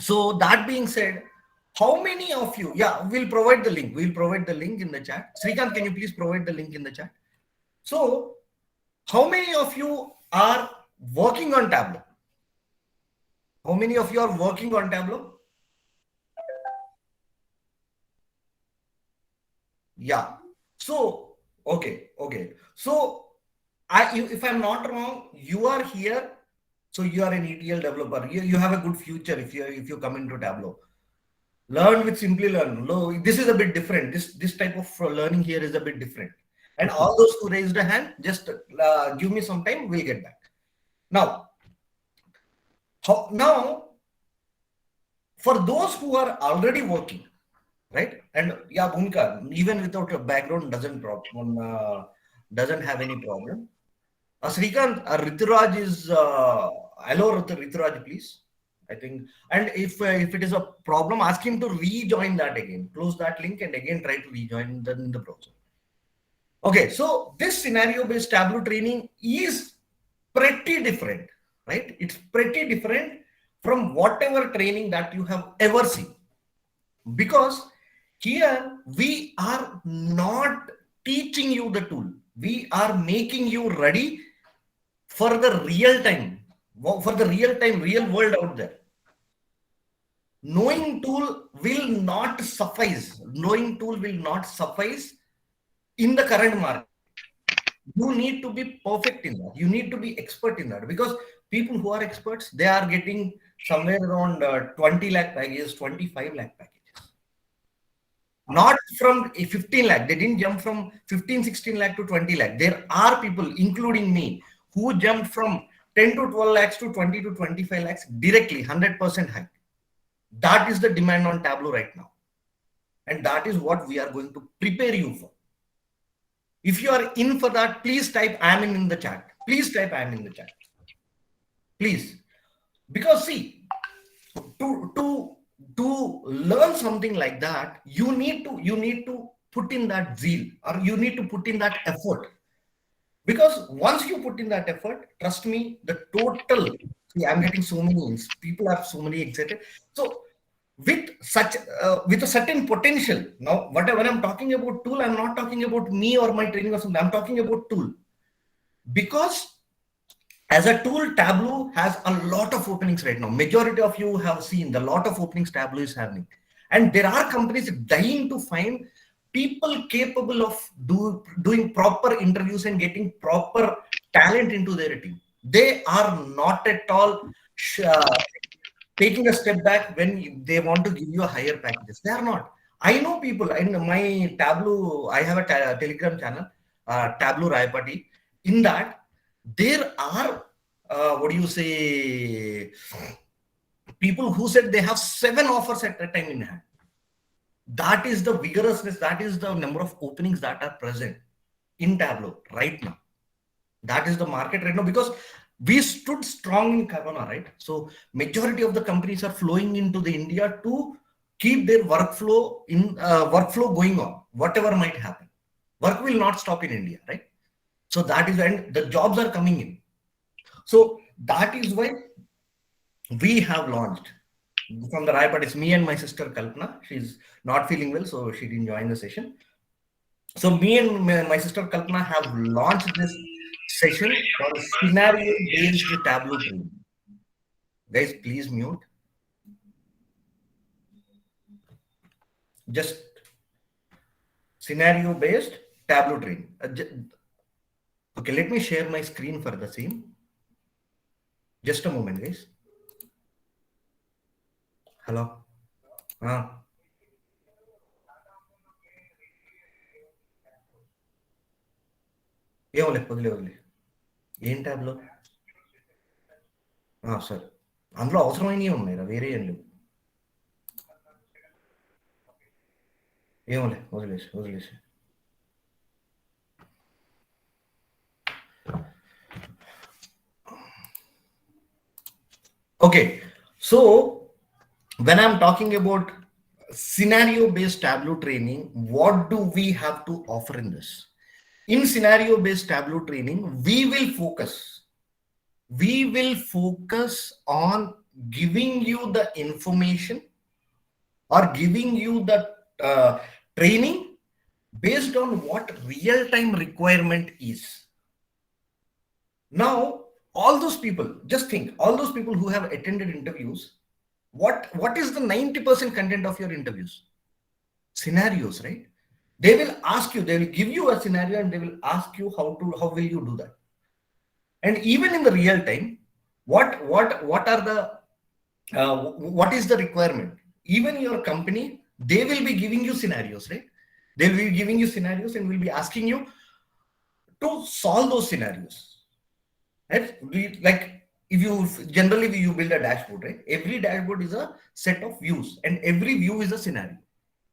So that being said, how many of you, yeah, we'll provide the link. We'll provide the link in the chat. Srikanth, can you please provide the link in the chat? So how many of you are working on Tableau? How many of you are working on Tableau? Yeah. So, okay. So if I'm not wrong, you are here. So you are an ETL developer. You have a good future if you come into Tableau. Learn with Simply Learn. This is a bit different. This type of learning here is a bit different. And all those who raised a hand, just give me some time. We'll get back. Now, now for those who are already working, right? And yeah, Bhumika, even without a background, doesn't have any problem. Srikanth, Rituraj is hello, Rituraj, please. I think, and if it is a problem, ask him to rejoin that again. Close that link and again try to rejoin in the browser. Okay, so this scenario-based Tableau training is pretty different, right? It's pretty different from whatever training that you have ever seen, because here we are not teaching you the tool. We are making you ready for the real time, real world out there. Knowing tool will not suffice. Knowing tool will not suffice in the current market. You need to be perfect in that. You need to be expert in that, because people who are experts, they are getting somewhere around 20 lakh packages, 25 lakh packages. Not from 15 lakh. They didn't jump from 15, 16 lakh to 20 lakh. There are people, including me, who jumped from 10 to 12 lakhs to 20 to 25 lakhs directly, 100% high. That is the demand on Tableau right now. And that is what we are going to prepare you for. If you are in for that, please type "I'm in" the chat. Please type "I'm in" the chat. Please. Because see, to learn something like that, you need to put in that zeal, or you need to put in that effort. Because once you put in that effort, trust me, the total, see, I'm getting so many, people are so many excited. So with a certain potential, now when I'm talking about tool, I'm not talking about me or my training or something. I'm talking about tool, because as a tool, Tableau has a lot of openings right now. Majority of you have seen the lot of openings Tableau is having, and there are companies dying to find people capable of doing proper interviews and getting proper talent into their team. They are not at all taking a step back when they want to give you a higher packages. They are not. I know people in my Tableau. I have a Telegram channel, Tableau Rayapati. In that, there are what do you say? People who said they have 7 offers at a time in hand. That is the vigorousness. That is the number of openings that are present in Tableau right now. That is the market right now, because we stood strong in Corona, right? So majority of the companies are flowing into the India to keep their workflow going on, whatever might happen. Work will not stop in India, right? So that is when the jobs are coming in. So that is why we have launched from the Rayapati. It's me and my sister Kalpana. She's not feeling well, so she didn't join the session. So me and my sister Kalpana have launched this session for scenario-based Tableau training. Guys, please mute. Just scenario-based Tableau training. Okay, let me share my screen for the same. Just a moment, guys. Hello. వదిలే ఏం ట్యాబ్లో sir అందులో అవసరమైనవి ఉన్నాయి వేరే ఏం లేవు వదిలేసి Okay, so when I'm talking about scenario-based Tableau training, what do we have to offer in this? In scenario-based Tableau training, we will focus on giving you the information or giving you the training based on what real-time requirement is. Now, all those people, just think, all those people who have attended interviews, what is the 90% content of your interviews? Scenarios, right? They will ask you, they will give you a scenario and they will ask you how will you do that. And even in the real time, what is the requirement? Even your company, they will be giving you scenarios, right? They will be giving you scenarios and will be asking you to solve those scenarios. Right? Like if you generally you build a dashboard, right? Every dashboard is a set of views and every view is a scenario,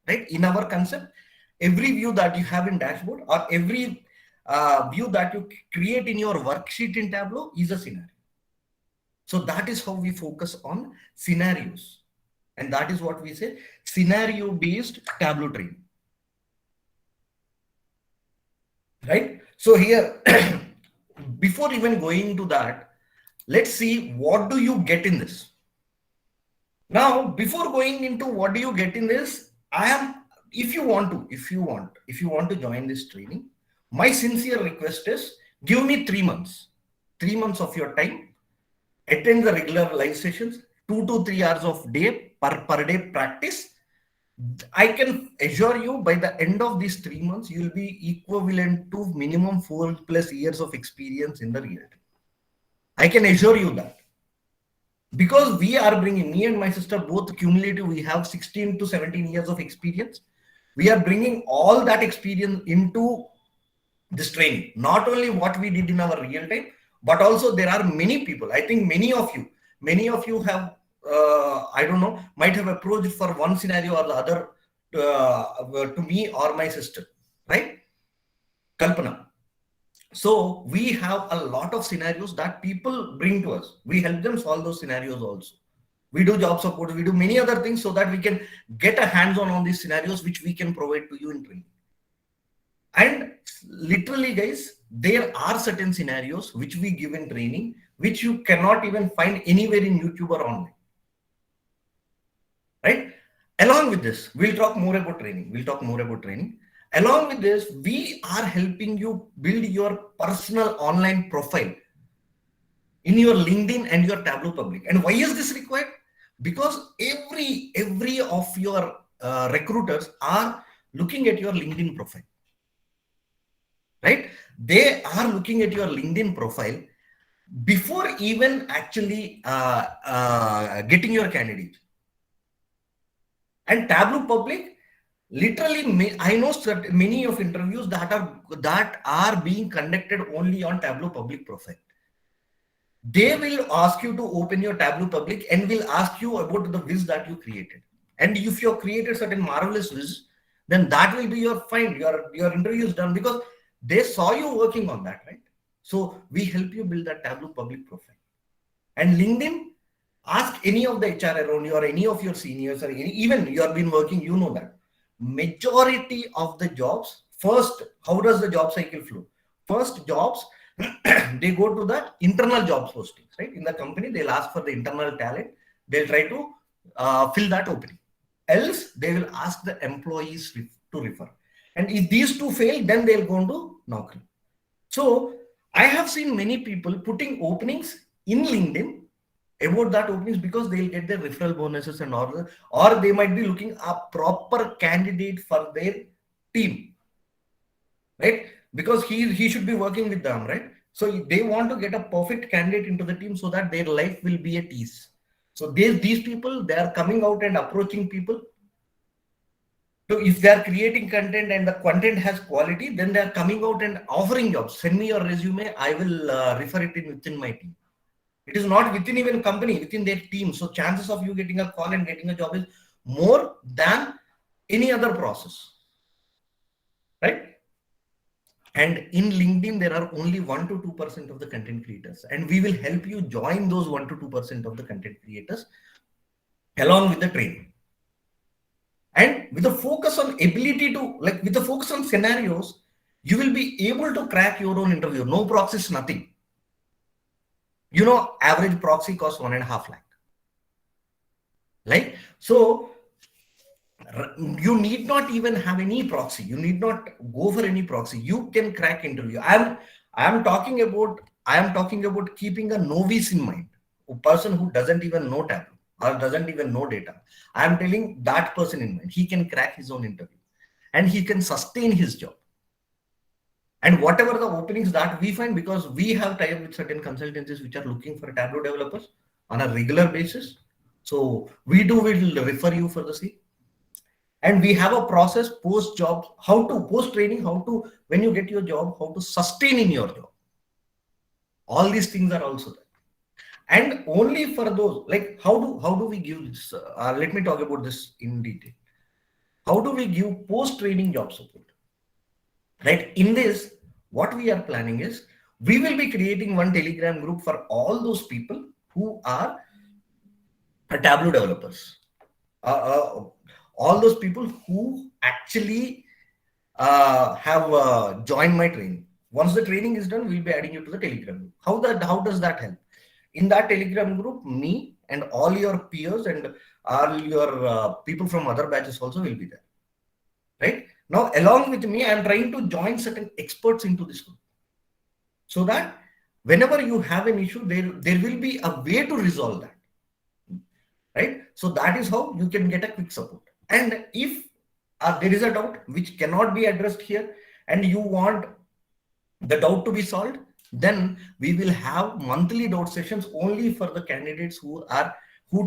right? In our concept, every view that you have in dashboard or every view that you create in your worksheet in Tableau is a scenario. So that is how we focus on scenarios. And that is what we say, scenario-based Tableau training. Right? So here, before even going to that, let's see what do you get in this. Now, before going into what do you get in this, if you want to join this training, my sincere request is give me 3 months, 3 months of your time, attend the regular live sessions, 2 to 3 hours of day per day practice. I can assure you by the end of these 3 months, you will be equivalent to minimum 4+ years of experience in the real time. I can assure you that. Because we are bringing, me and my sister both cumulative, we have 16 to 17 years of experience. We are bringing all that experience into this training. Not only what we did in our real time, but also there are many people. I think many of you have, I don't know, might have approached for one scenario or the other to me or my sister, right? Kalpana. So we have a lot of scenarios that people bring to us. We help them solve those scenarios also. We do job support, we do many other things so that we can get a hands-on on these scenarios, which we can provide to you in training. And literally, guys, there are certain scenarios which we give in training, which you cannot even find anywhere in YouTube or online. Right? Along with this, we'll talk more about training. Along with this, we are helping you build your personal online profile in your LinkedIn and your Tableau Public. And why is this required? Because every of your recruiters are looking at your LinkedIn profile. Right? They are looking at your LinkedIn profile before even actually getting your candidate. And Tableau Public, literally, I know many of interviews that are being conducted only on Tableau Public profile. They will ask you to open your Tableau Public and will ask you about the viz that you created. And if you have created certain marvelous viz, then that will be your find. Your interview is done because they saw you working on that, right? So we help you build that Tableau Public profile. And LinkedIn, ask any of the HR around you or any of your seniors or even you have been working, you know that. Majority of the jobs, first, how does the job cycle flow? First jobs, they go to the internal jobs postings, right? In the company, they'll ask for the internal talent. They'll try to fill that opening. Else, they will ask the employees to refer. And if these two fail, then they'll go into Naukri. So I have seen many people putting openings in LinkedIn about that openings because they'll get their referral bonuses and all, or they might be looking a proper candidate for their team, right? Because he should be working with them, right? So they want to get a perfect candidate into the team so that their life will be at ease. So these people, they are coming out and approaching people. So if they are creating content and the content has quality, then they are coming out and offering jobs. Send me your resume, I will refer it within my team. It is not within even company, within their team. So chances of you getting a call and getting a job is more than any other process, right? And in LinkedIn, there are only 1 to 2% of the content creators, and we will help you join those 1 to 2% of the content creators along with the training. And with the focus on ability to, like with the focus on scenarios, you will be able to crack your own interview. No proxies, nothing. You know, average proxy costs 1.5 lakh. Like, so you need not even have any proxy. You need not go for any proxy. You can crack interview. I am talking about keeping a novice in mind, a person who doesn't even know Tableau or doesn't even know data. I am telling that person in mind. He can crack his own interview and he can sustain his job. And whatever the openings that we find, because we have tied with certain consultancies which are looking for Tableau developers on a regular basis. So will refer you for the same. And we have a process post job, how to post training, how to, when you get your job, how to sustain in your job. All these things are also there. And only for those, like how do we give this? Let me talk about this in detail. How do we give post training job support? Right. In this, what we are planning is we will be creating one Telegram group for all those people who are Tableau developers. All those people who actually have joined my training. Once the training is done, we'll be adding you to the Telegram group. How does that help? In that Telegram group, me and all your peers and all your people from other batches also will be there. Right? Now, along with me, I am trying to join certain experts into this group, so that whenever you have an issue, there will be a way to resolve that. Right? So that is how you can get a quick support. And if there is a doubt which cannot be addressed here, and you want the doubt to be solved, then we will have monthly doubt sessions only for the candidates who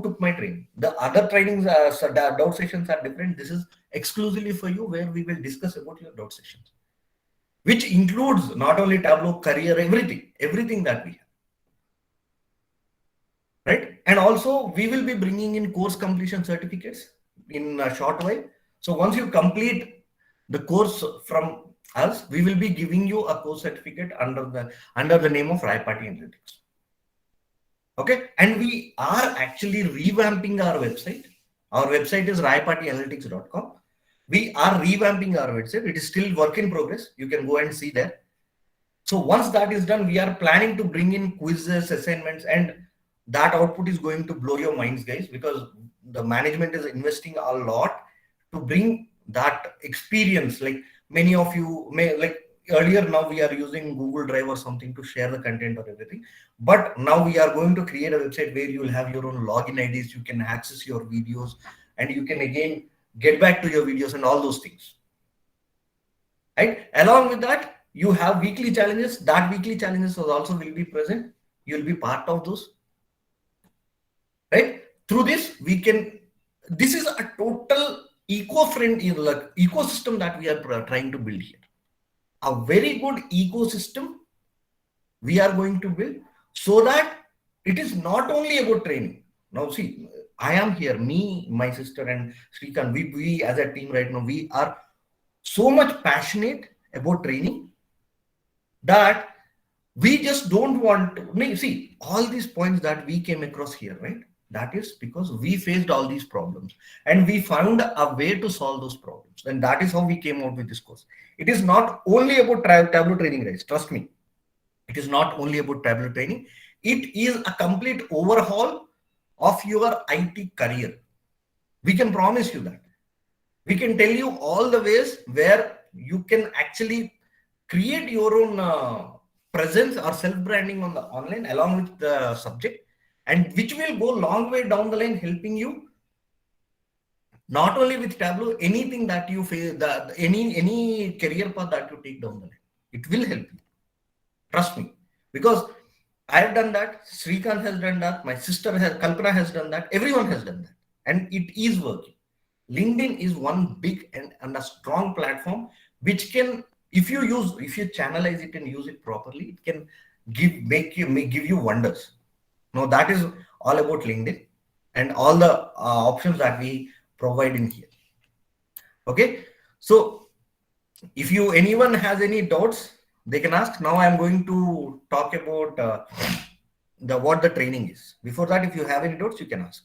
took my training. The other trainings, doubt sessions are different. This is exclusively for you, where we will discuss about your doubt sessions, which includes not only Tableau, career, everything that we have. Right? And also we will be bringing in course completion certificates in a short while. So once you complete the course from us, we will be giving you a course certificate under the name of Rayapati Analytics. Okay, and we are actually revamping our website. Our website is rayapatianalytics.com. We are revamping our website. It is still work in progress. You can go and see there. So once that is done, we are planning to bring in quizzes, assignments, and that output is going to blow your minds, guys, because the management is investing a lot to bring that experience. Like many of you may, like earlier, now we are using Google Drive or something to share the content or everything. But now we are going to create a website where you will have your own login IDs, you can access your videos, and you can again get back to your videos and all those things. Right? Along with that, you have weekly challenges. That weekly challenges also will be present. You'll be part of those. Right? Through this, this is a total eco-friendly ecosystem that we are trying to build here. A very good ecosystem we are going to build, so that it is not only about training. Now, see, I am here, me, my sister, and Srikanth. We as a team right now, we are so much passionate about training that we just don't want to see all these points that we came across here, right? That is because we faced all these problems and we found a way to solve those problems. And that is how we came out with this course. It is not only about Tableau training, guys. Trust me. It is not only about Tableau training. It is a complete overhaul of your IT career. We can promise you that. We can tell you all the ways where you can actually create your own presence or self-branding on the online along with the subject, and which will go long way down the line, helping you not only with Tableau, anything that you face, any career path that you take down the line, it will help you. Trust me, because I have done that. Srikanth has done that. My sister Kalpana has done that. Everyone has done that, and it is working. LinkedIn is one big and a strong platform which can, if you channelize it and use it properly, it can give you wonders. Now that is all about LinkedIn and all the options that we provide in here. Okay, so if anyone has any doubts, they can ask. Now I am going to talk about what the training is. Before that, if you have any doubts, you can ask.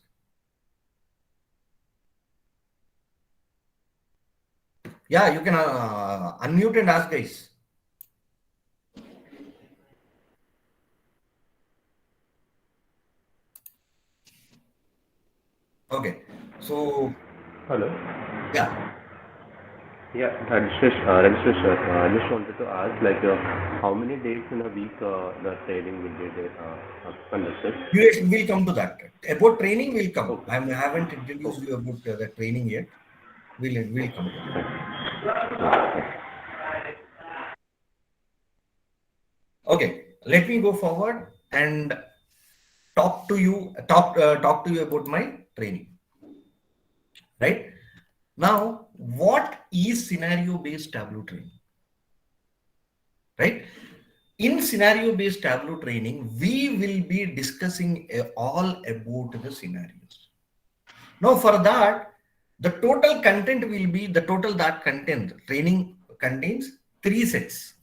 Yeah, you can unmute and ask, guys. Okay. So, Hello. yeah. Yeah, Rajishresh, sir. I just wanted to ask, like, how many days in a week the training will be there, conducted? We'll come to that. About training, we'll come. Okay. I haven't introduced Okay. you about the training yet. We'll come to that. Okay. Let me go forward and talk to you about my training. Right now, what is scenario-based Tableau training? Right. In scenario-based Tableau training, we will be discussing all about the scenarios. Now, for that, the total content will be the total that content training contains three sets,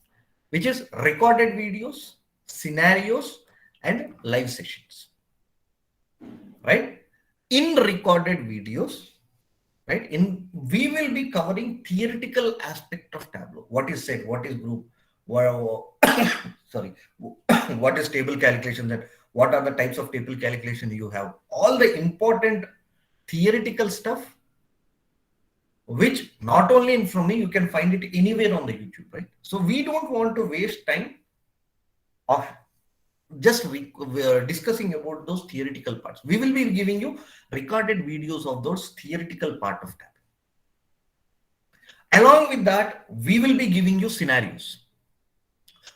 which is recorded videos, scenarios, and live sessions. Right? In recorded videos, right? We will be covering theoretical aspect of Tableau. What is set? What is group? What, sorry, what is table calculations and what are the types of table calculation you have? All the important theoretical stuff which not only in from me, you can find it anywhere on the YouTube, right? So we don't want to waste time of just discussing about those theoretical parts. We will be giving you recorded videos of those theoretical part of that. Along with that, we will be giving you scenarios.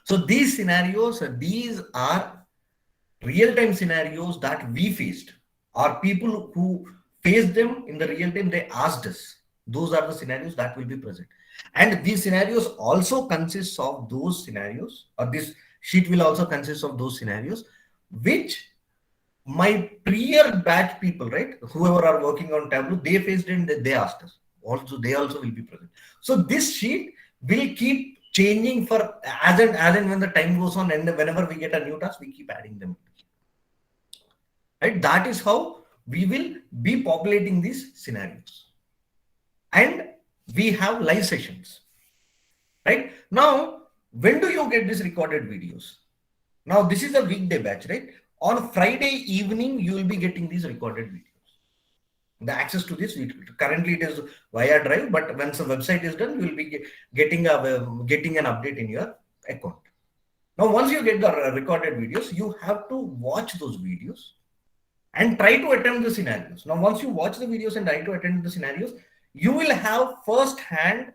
So these scenarios, these are real-time scenarios that we faced, or people who faced them in the real time, they asked us. Those are the scenarios that will be present. And these scenarios also consists of those scenarios, or this sheet will also consist of those scenarios, which my prior batch people, right, whoever are working on Tableau, they faced it and they asked us. Also, they also will be present. So this sheet will keep changing for as and when the time goes on, and whenever we get a new task, we keep adding them. Right? That is how we will be populating these scenarios. And we have live sessions. Right? Now, when do you get these recorded videos? Now, this is a weekday batch, right? On Friday evening, you will be getting these recorded videos. The access to this, currently it is via Drive, but once the website is done, you will be getting an update in your account. Now, once you get the recorded videos, you have to watch those videos and try to attempt the scenarios. Now, once you watch the videos and try to attempt the scenarios, you will have first-hand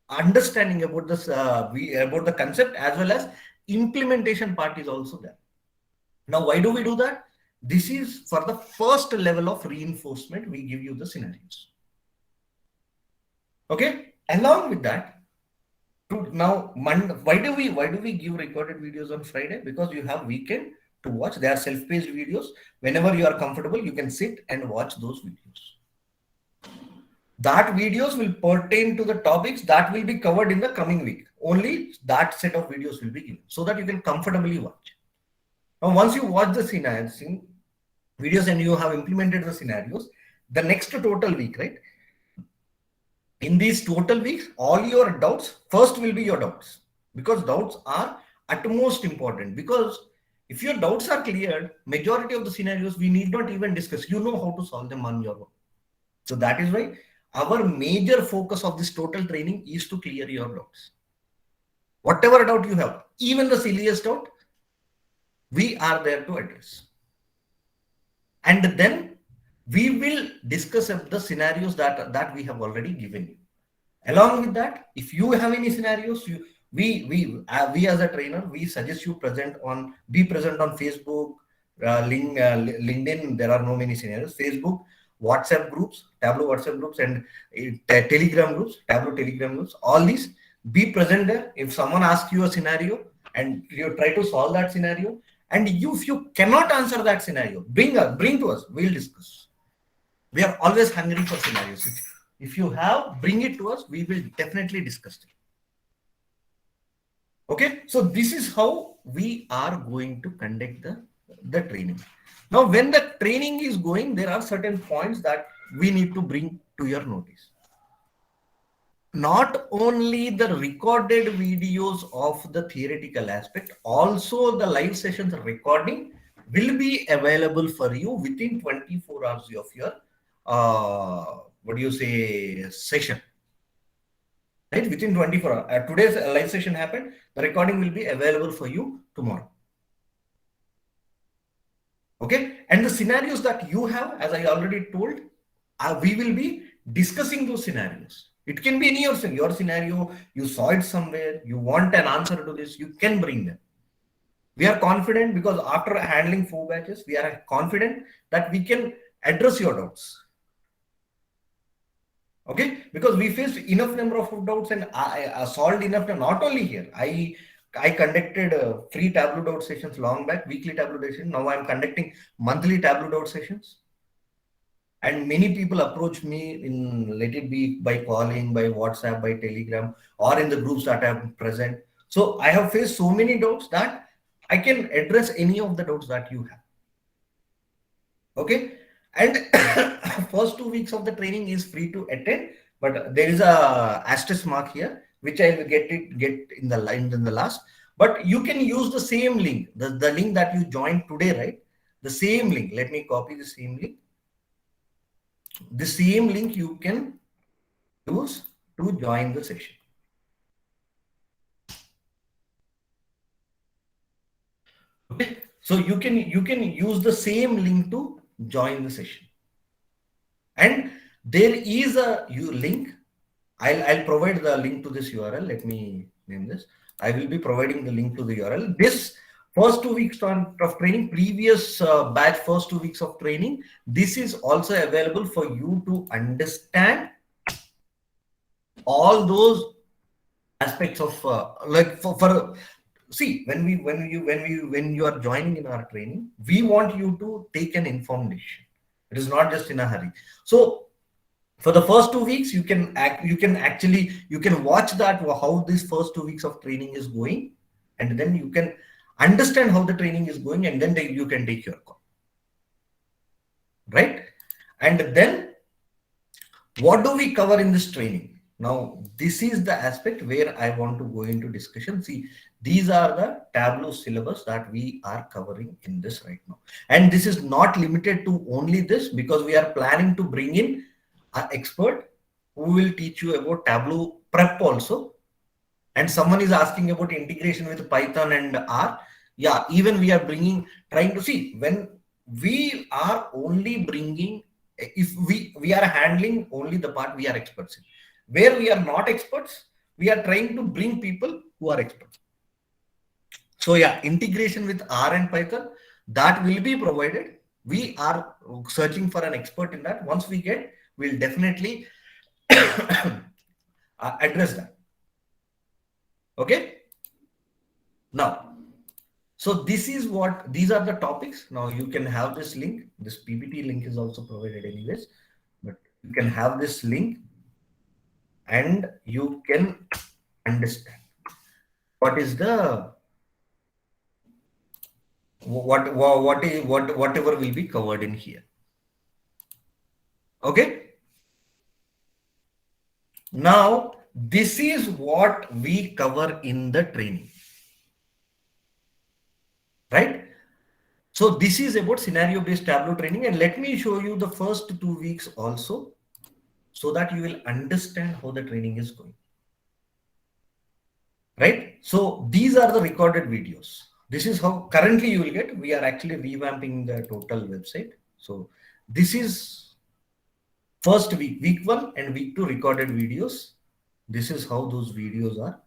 understanding about this about the concept, as well as implementation part is also there. Now, why do we do that? This is for the first level of reinforcement. We give you the scenarios. Okay. Along with that, now why do we give recorded videos on Friday? Because you have weekend to watch. They are self-paced videos. Whenever you are comfortable, you can sit and watch those videos. That videos will pertain to the topics that will be covered in the coming week. Only that set of videos will be given so that you can comfortably watch. Now, once you watch the scenarios, videos, and you have implemented the scenarios, the next total week, right? In these total weeks, all your doubts first will be your doubts, because doubts are utmost important. Because if your doubts are cleared, majority of the scenarios we need not even discuss. You know how to solve them on your own. So that is why our major focus of this total training is to clear your doubts. Whatever doubt you have, even the silliest doubt, we are there to address. And then we will discuss the scenarios that we have already given you. Along with that, if you have any scenarios, we as a trainer, we suggest you be present on Facebook, LinkedIn. There are no many scenarios. Facebook, WhatsApp groups, Tableau WhatsApp groups, and Telegram groups, Tableau Telegram groups. All these, be present there. If someone asks you a scenario and you try to solve that scenario, and if you cannot answer that scenario, bring to us. We'll discuss. We are always hungry for scenarios. If you have, bring it to us. We will definitely discuss it. Okay. So this is how we are going to conduct the training. Now, when the training is going, there are certain points that we need to bring to your notice. Not only the recorded videos of the theoretical aspect, also the live sessions recording will be available for you within 24 hours of your session, right? Within 24 hours. Today's live session happened, the recording will be available for you tomorrow. Okay, and the scenarios that you have, as I already told, we will be discussing those scenarios. It can be any your scenario, you saw it somewhere, you want an answer to this, you can bring them. We are confident because after handling 4 batches, we are confident that we can address your doubts. Okay, because we faced enough number of doubts and I solved enough. Not only here, I conducted free Tableau doubt sessions long back, weekly Tableau sessions. Now I'm conducting monthly Tableau doubt sessions. And many people approach me in, let it be by calling, by WhatsApp, by Telegram, or in the groups that I'm present. So I have faced so many doubts that I can address any of the doubts that you have. Okay. And first 2 weeks of the training is free to attend, but there is a asterisk mark here, which I will get in the line in the last. But you can use the same link, the link that you joined today, right? The same link. Let me copy the same link. The same link you can use to join the session. Okay, so you can use the same link to join the session. And there is a link. I'll provide the link to this URL. Let me name this. I will be providing the link to the URL. This first 2 weeks of training, previous batch first 2 weeks of training, this is also available for you to understand all those aspects of see, when you are joining in our training, we want you to take an informed decision. It is not just in a hurry. So for the first 2 weeks, you can watch that, how this first 2 weeks of training is going, and then you can understand how the training is going, and then you can take your call, right? And then what do we cover in this training? Now, this is the aspect where I want to go into discussion. See, these are the Tableau syllabus that we are covering in this right now. And this is not limited to only this, because we are planning to bring in an expert who will teach you about Tableau prep also. And someone is asking about integration with Python and R. Yeah, even we are trying to see, when we are only bringing, if we are handling only the part we are experts in. Where we are not experts, we are trying to bring people who are experts. So yeah, integration with R and Python, that will be provided. We are searching for an expert in that. Once we get, we'll definitely address that. Okay. Now, so these are the topics. Now you can have this link. This PPT link is also provided anyways, but you can have this link and you can understand what is the whatever will be covered in here. Okay. Now, this is what we cover in the training, right? So this is about scenario-based Tableau training, and let me show you the first 2 weeks also, so that you will understand how the training is going, right? So these are the recorded videos. This is how currently you will get. We are actually revamping the total website. So this is first week 1 and week 2 recorded videos. This is how those videos are,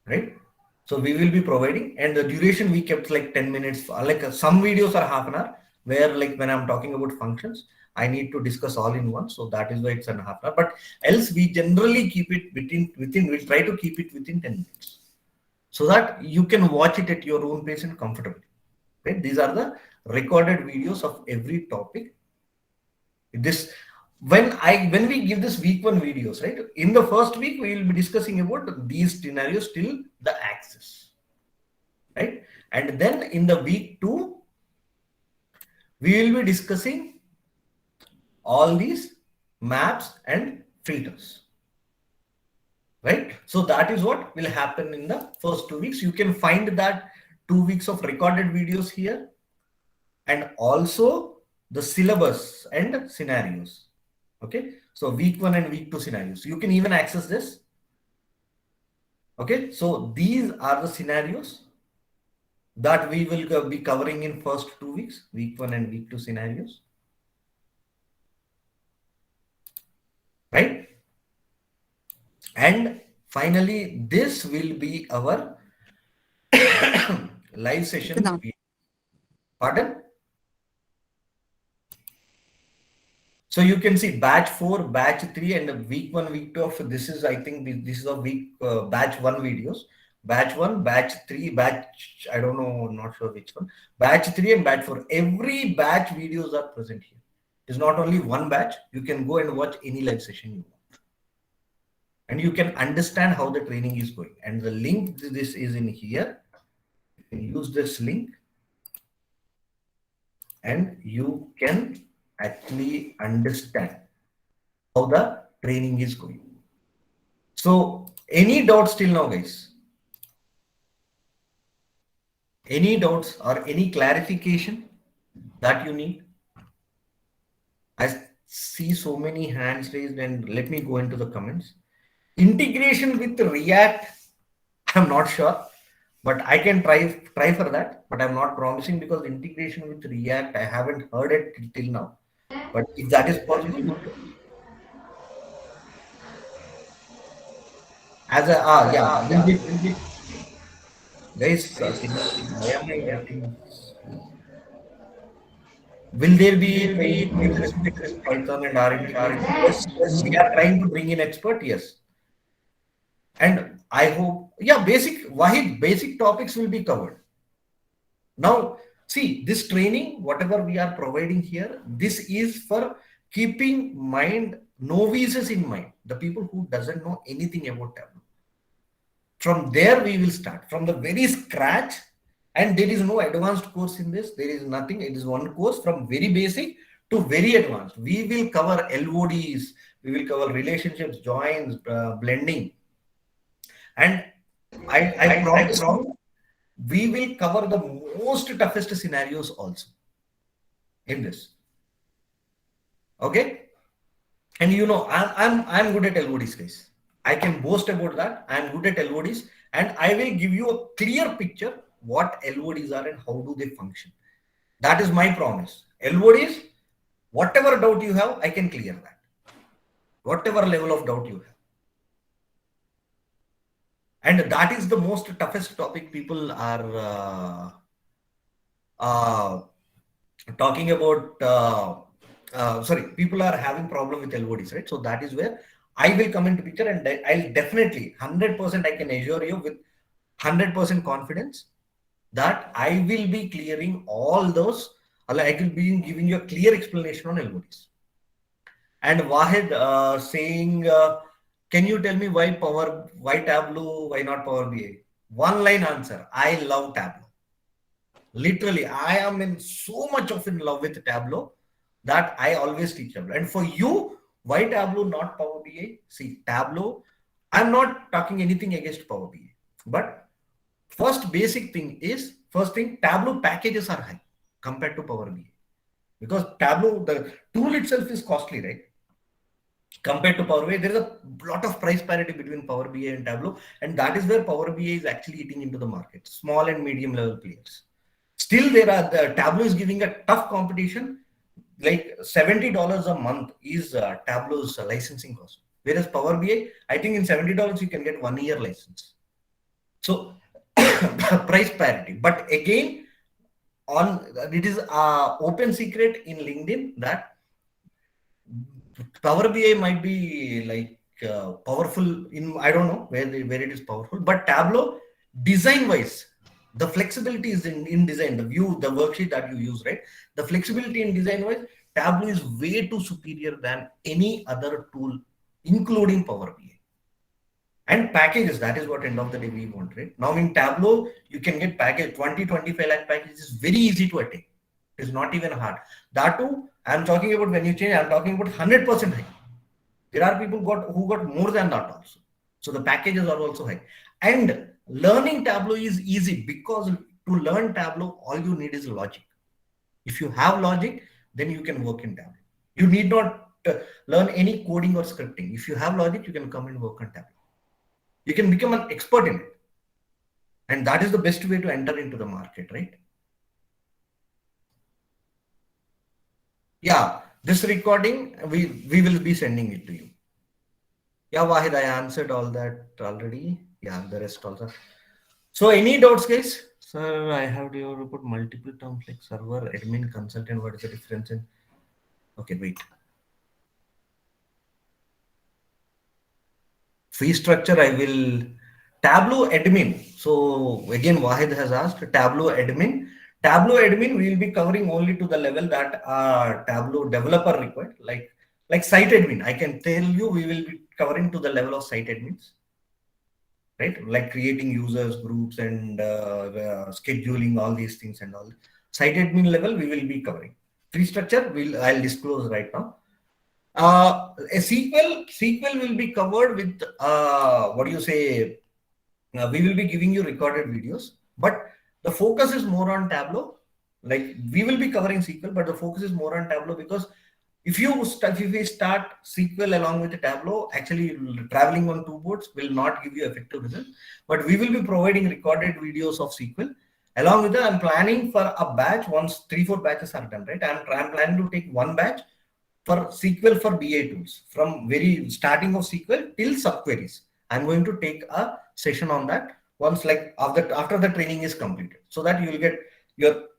right? So we will be providing, and the duration we kept like 10 minutes. Like some videos are half an hour, where like when I'm talking about functions, I need to discuss all in one. So that is why it's an half an hour. But else we generally keep it we'll try to keep it within 10 minutes, so that you can watch it at your own pace and comfortably. Right? These are the recorded videos of every topic. When we give this week 1 videos, right? In the first week, we will be discussing about these scenarios till the axis, right? And then in the week 2, we will be discussing all these maps and filters, right? So that is what will happen in the first 2 weeks. You can find that 2 weeks of recorded videos here, and also the syllabus and scenarios. Okay, so week 1 and week 2 scenarios. You can even access this. Okay, so these are the scenarios that we will be covering in first 2 weeks, week 1 and week 2 scenarios. Right? And finally, this will be our live session. Pardon? So you can see batch 4, batch 3, and week 1, week 2 of this is, I think this is a week batch 1 videos. Batch 1, batch 3, batch, I don't know, not sure which one. Batch 3 and batch 4. Every batch videos are present here. It's not only one batch. You can go and watch any live session you want. And you can understand how the training is going. And the link, this is in here. You can use this link. And you can actually understand how the training is going. So any doubts till now, guys? Any doubts or any clarification that you need? I see so many hands raised, and let me go into the comments. Integration with React, I'm not sure, but I can try for that, but I'm not promising, because integration with React, I haven't heard it till now. But if that is possible, as a guys, will there be with respect to Python and R&D? Yes, we are trying to bring in expert, yes. And I hope, yeah, basic topics will be covered. Now, see, this training, whatever we are providing here, this is for keeping novices in mind, the people who doesn't know anything about Tableau. From there, we will start from the very scratch, and there is no advanced course in this. There is nothing. It is one course from very basic to very advanced. We will cover LODs, we will cover relationships, joins, blending. And I promise we will cover the most toughest scenarios also in this. Okay, and you know, I'm good at LODs, guys. I can boast about that. I'm good at LODs, and I will give you a clear picture what LODs are and how do they function. That is my promise. LODs, whatever doubt you have, I can clear that. Whatever level of doubt you have. And that is the most toughest topic people are talking about. People are having problem with LODs, right? So that is where I will come into picture, and I'll definitely 100% I can assure you with 100% confidence that I will be clearing all those. I will be giving you a clear explanation on LODs. And Wahid saying, can you tell me why Tableau, why not Power BI? One line answer. I love Tableau. Literally, I am in so much of in love with Tableau that I always teach Tableau. And for you, why Tableau, not Power BI? See, Tableau, I'm not talking anything against Power BI. But first basic thing is, Tableau packages are high compared to Power BI. Because Tableau, the tool itself is costly, right? Compared to Power BI, there is a lot of price parity between Power BI and Tableau. And that is where Power BI is actually eating into the market, small and medium level players. Still, Tableau is giving a tough competition. Like $70 a month is Tableau's licensing cost. Whereas Power BI, I think in $70 you can get 1 year license. So price parity. But again, it is open secret in LinkedIn that Power BI might be like powerful in, I don't know where it is powerful, but Tableau design wise, the flexibility is in design, the view, the worksheet that you use, right? The flexibility in design wise, Tableau is way too superior than any other tool, including Power BI. And packages, that is what end of the day we want, right? Now in Tableau, you can get package 20-25 lakh packages is very easy to attain. It is not even hard. That too, I'm talking about when you change, I'm talking about 100% high. There are people who got more than that also. So the packages are also high. And learning Tableau is easy because to learn Tableau, all you need is logic. If you have logic, then you can work in Tableau. You need not learn any coding or scripting. If you have logic, you can come and work on Tableau. You can become an expert in it. And that is the best way to enter into the market, right? Yeah, this recording, we will be sending it to you. Yeah, Wahid, I answered all that already. Yeah, the rest also. So any doubts, guys? Sir, I have to report multiple terms like server, admin, consultant. What is the difference in? Okay, wait. Fee structure, I will. Tableau admin. So again, Wahid has asked Tableau admin. Tableau admin, we will be covering only to the level that Tableau developer required. Like site admin, I can tell you, we will be covering to the level of site admins, right? Like creating users, groups, and scheduling all these things and all. Site admin level, we will be covering. Fee structure, I'll disclose right now. A SQL will be covered with what do you say? We will be giving you recorded videos, but the focus is more on Tableau. Like we will be covering SQL, but the focus is more on Tableau because if we start SQL along with Tableau, actually traveling on two boards will not give you effective results. But we will be providing recorded videos of SQL. Along with that, I'm planning for a batch once 3-4 batches are done, right? I'm planning to take one batch for SQL for BA tools from very starting of SQL till subqueries. I'm going to take a session on that once like after the training is completed so that you will get your,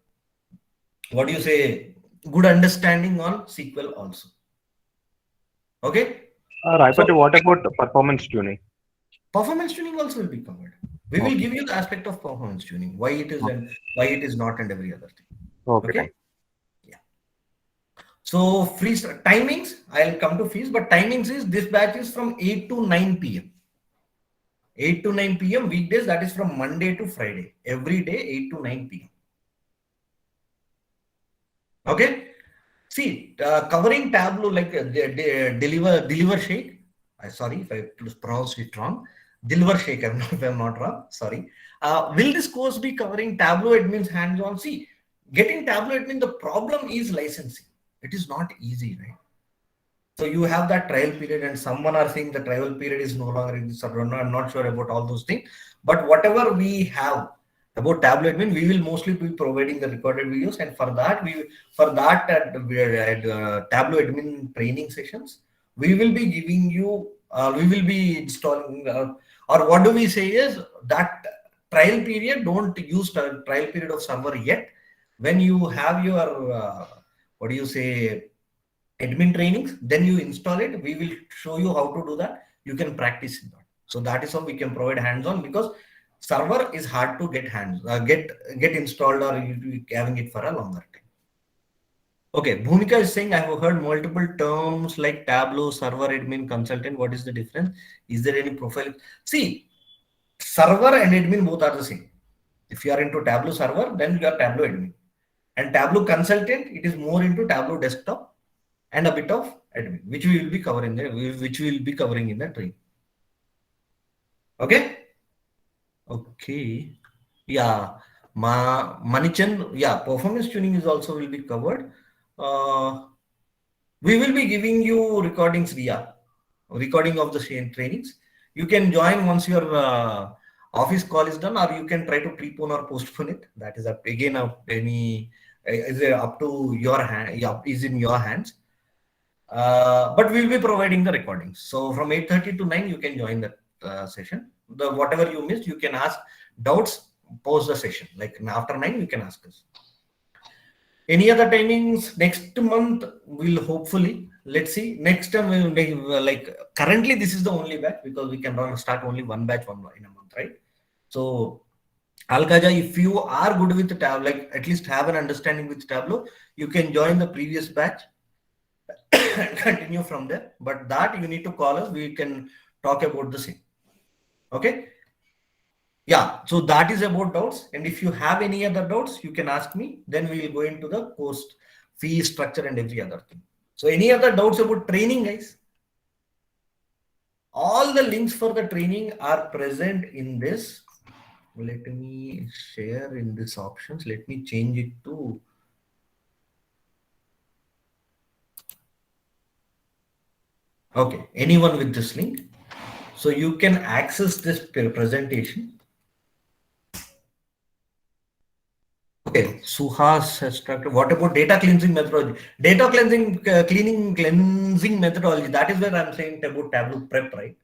what do you say, good understanding on SQL also. Okay. Right, but what about performance tuning? Performance tuning also will be covered. We will give you the aspect of performance tuning, why it is and why it is not, and every other thing. Okay. Yeah. So fees timings, I'll come to fees, but timings is this batch is from 8 to 9 p.m. 8 to 9 p.m. weekdays, that is from Monday to Friday. Every day, 8 to 9 p.m. Okay. See, covering Tableau like deliver shake. Sorry if I pronounced it wrong. Deliver shake, if I'm not wrong. Sorry. Will this course be covering Tableau admins hands-on? See, getting Tableau admin, the problem is licensing. It is not easy, right? So you have that trial period, and someone are saying the trial period is no longer in this. I'm not sure about all those things. But whatever we have about Tableau admin, we will mostly be providing the recorded videos, and for that Tableau admin training sessions, we will be giving you. We will be installing, or what do we say is that trial period. Don't use the trial period of server yet. When you have your what do you say, admin trainings, then you install it. We will show you how to do that. You can practice that. So that is how we can provide hands-on, because server is hard to get installed, or you having it for a longer time. Okay, Bhumika is saying, I have heard multiple terms like Tableau, server admin, consultant. What is the difference? Is there any profile? See, server and admin both are the same. If you are into Tableau server, then you are Tableau admin. And Tableau consultant, it is more into Tableau desktop and a bit of admin, which we will be covering in the training. Okay. Okay. Yeah. Manichan, yeah, performance tuning is also will be covered. We will be giving you recordings via recording of the same trainings. You can join once your office call is done, or you can try to prepone or postpone it. That is up again up to your hand. Is in your hands. But we'll be providing the recordings. So from 8:30 to 9, you can join that session. Whatever you missed, you can ask doubts, post the session. Like after 9, you can ask us. Any other timings next month? We'll hopefully, let's see. Next time like currently this is the only batch, because we can start only one batch in a month, right? So Alkaja, if you are good with Tableau, like at least have an understanding with Tableau, you can join the previous batch and continue from there. But that you need to call us. We can talk about the same. Okay. Yeah. So that is about doubts. And if you have any other doubts, you can ask me. Then we will go into the course fee structure and every other thing. So any other doubts about training, guys? All the links for the training are present in this let me share in this options. Let me change it to okay. Anyone with this link, so you can access this presentation. Okay, Suhas has structured. What about data cleansing methodology? Data cleansing, cleansing methodology. That is where I'm saying about Tableau prep, right?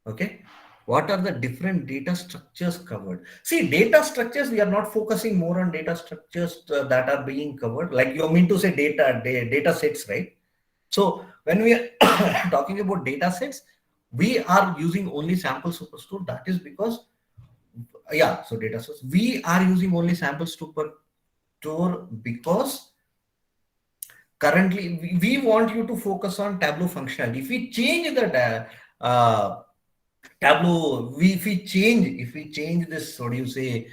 Okay. What are the different data structures covered? See, data structures, we are not focusing more on data structures that are being covered. Like you mean to say data sets, right? So when we are talking about data sets, we are using only sample superstore. That is because, yeah, so data source. We are using only sample superstore because currently we want you to focus on Tableau functionality. If we change the Tableau, if we change this, what do you say,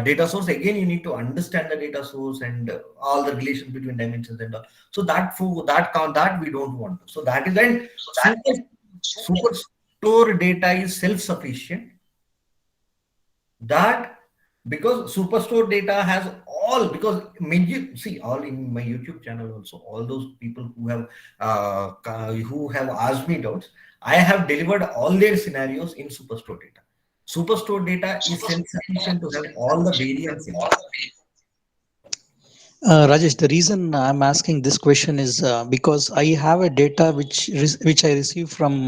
data source, again, you need to understand the data source and all the relations between dimensions and all. So that we don't want to. So that is, and superstore data is self-sufficient. That because superstore data has all, because see, all in my YouTube channel also, all those people who have asked me doubts, I have delivered all their scenarios in superstore data. Superstore data is self-sufficient to have all the variants in it. Rajesh, the reason I'm asking this question is because I have a data which I receive from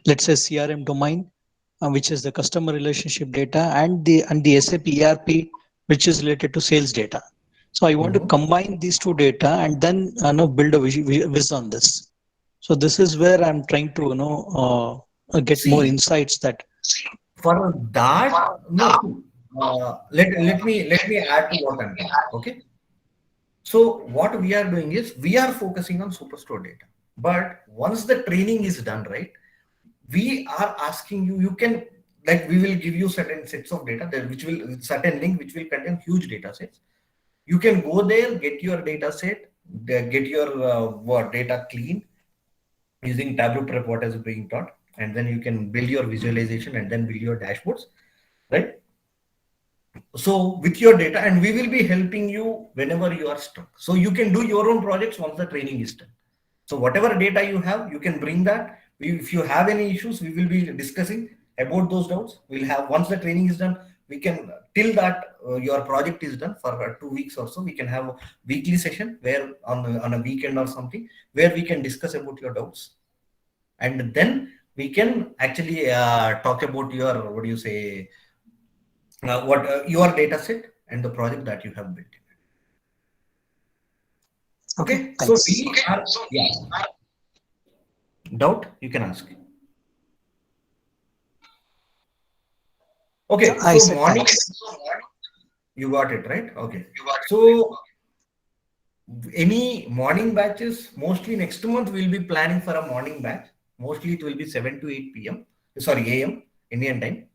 let's say CRM domain, which is the customer relationship data, and the SAP ERP, which is related to sales data. So I want to combine these two data and then build a viz on this. So this is where I'm trying to get more See, insights that. for that, no. Let me add to what I'm doing. Okay. So what we are doing is we are focusing on superstore data. But once the training is done, right, we are asking you, you can, like, we will give you certain sets of data there, which will, certain link, which will contain huge data sets. You can go there, get your data set, get your data clean using Tableau Prep, what is being taught, and then you can build your visualization and then build your dashboards, right? So with your data, and we will be helping you whenever you are stuck. So you can do your own projects once the training is done. So whatever data you have, you can bring that. If you have any issues, we will be discussing about those doubts. We'll have, once the training is done, we can, till that your project is done for 2 weeks or so, we can have a weekly session where on a weekend or something, where we can discuss about your doubts. And then we can actually talk about your, what do you say, your data set and the project that you have built. Okay, so Thanks. we are, yeah. Doubt you can ask. Okay, I so said morning, thanks. you got it right. Okay, so any morning batches, mostly next month we'll be planning for a morning batch. Mostly it will be 7 to 8 p.m. Sorry, a.m. Indian time.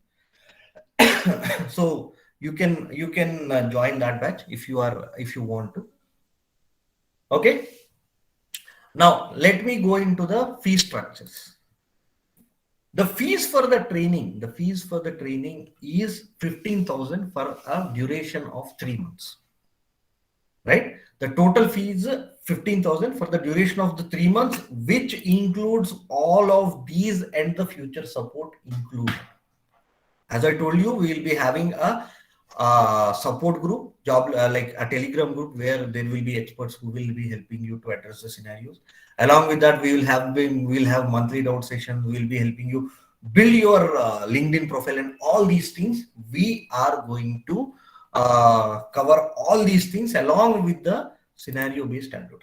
So you can join that batch if you want to. Okay. Now let me go into the fee structures. The fees for the training is 15,000 for a duration of 3 months. Right? The total fee is 15,000 for the duration of the 3 months, which includes all of these and the future support included. As I told you, we will be having a support group, like a Telegram group, where there will be experts who will be helping you to address the scenarios. Along with that, we will have monthly doubt sessions. We will be helping you build your LinkedIn profile and all these things. We are going to cover all these things along with the scenario based Tableau.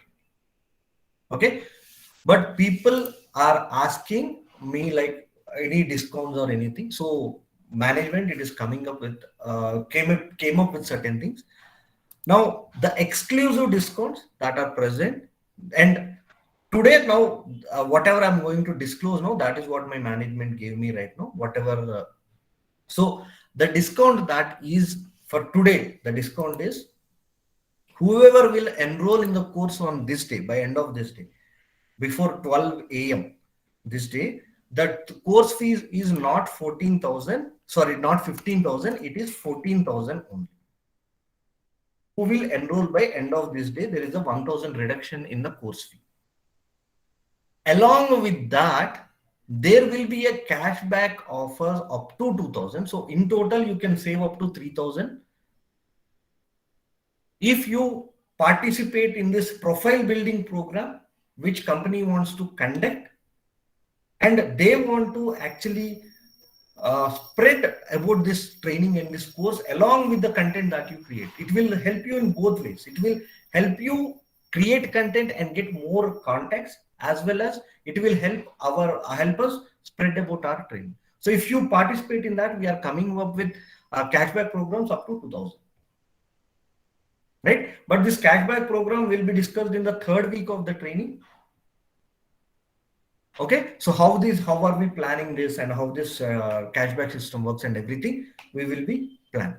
Okay, but people are asking me like any discounts or anything. So management, it is coming up with came up with certain things. Now the exclusive discounts that are present, and today now whatever I'm going to disclose now, that is what my management gave me right now, whatever. So the discount that is for today, the discount is whoever will enroll in the course on this day, by end of this day, before 12 a.m. this day, the course fees is not 14,000, sorry, not 15,000, it is 14,000 only. Who will enroll by end of this day, there is a 1,000 reduction in the course fee. Along with that, there will be a cashback offer up to 2,000. So in total, you can save up to 3,000. If you participate in this profile building program, which company wants to conduct, and they want to actually spread about this training and this course along with the content that you create. It will help you in both ways. It will help you create content and get more contacts, as well as it will help us spread about our training. So if you participate in that, we are coming up with cashback programs up to 2,000. Right? But this cashback program will be discussed in the third week of the training. Okay, so how are we planning this, and how this cashback system works and everything, we will be planning.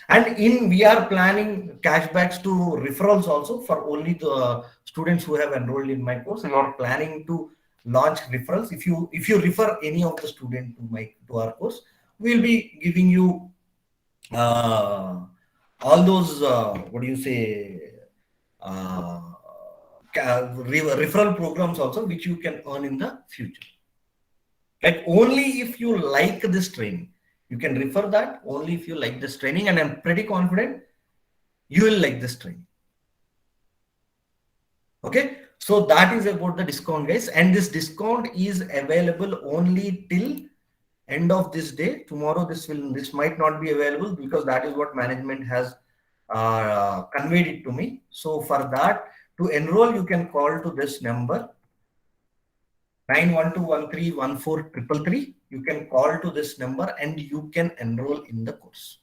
And we are planning cashbacks to referrals also for only the students who have enrolled in my course. We are planning to launch referrals. If you refer any of the student to our course, we'll be giving you all those referral programs also, which you can earn in the future. Like only if you like this training, you can refer that only if you like this training, and I'm pretty confident you will like this training. Okay, so that is about the discount, guys, and this discount is available only till end of this day. Tomorrow this might not be available, because that is what management has conveyed it to me. So for that, to enroll, you can call to this number 9121314333. You can call to this number and you can enroll in the course.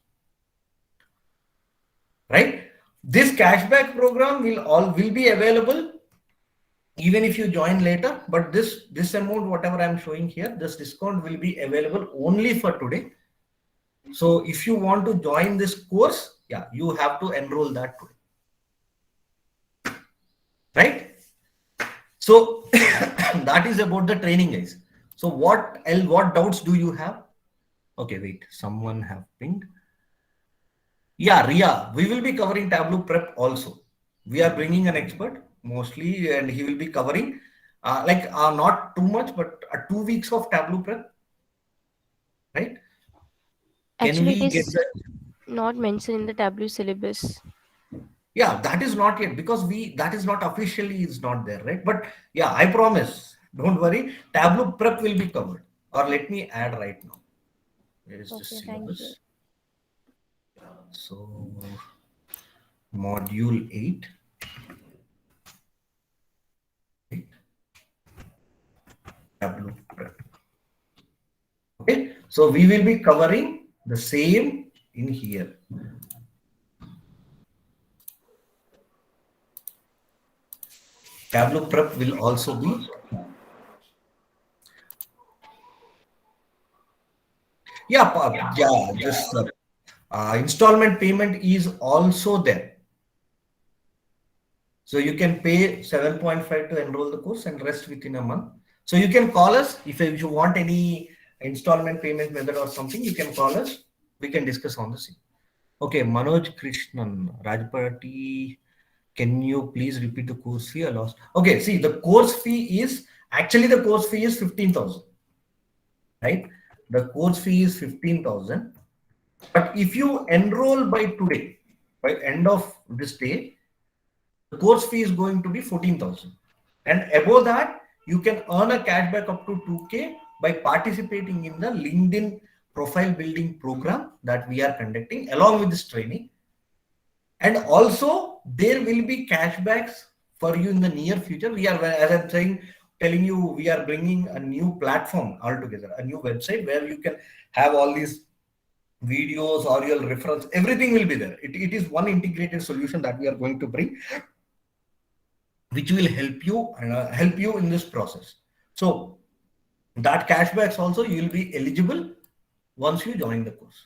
Right? This cashback program will be available even if you join later, but this amount, whatever I'm showing here, this discount will be available only for today. So if you want to join this course, yeah, you have to enroll that today. Right? So that is about the training, guys. So what doubts do you have? Okay, wait, someone have pinged. Yeah, Ria, we will be covering Tableau prep also. We are bringing an expert mostly, and he will be covering not too much, but 2 weeks of Tableau prep. Right? Actually, it is not mentioned in the Tableau syllabus. Yeah, that is not yet, because that is not officially is not there, right? But yeah, I promise, don't worry, Tableau prep will be covered. Or let me add right now. Where is the syllabus? So module 8. Tableau prep. Okay, so we will be covering the same in here. Tableau prep will also be. This installment payment is also there. So you can pay 7.5 to enroll the course and rest within a month. So you can call us if you want any installment payment method or something. You can call us. We can discuss on the same. Okay, Manoj Krishnan Rajpati. Can you please repeat the course fee? I lost. Okay, see, the course fee is 15,000, right? The course fee is 15,000. But if you enroll by today, by end of this day, the course fee is going to be 14,000. And above that, you can earn a cashback up to 2K by participating in the LinkedIn profile building program that we are conducting along with this training. And also there will be cashbacks for you in the near future. We are, as I'm telling you, we are bringing a new platform altogether, a new website where you can have all these videos or your referrals, everything will be there. It is one integrated solution that we are going to bring, which will help you in this process. So that cashbacks also you will be eligible once you join the course,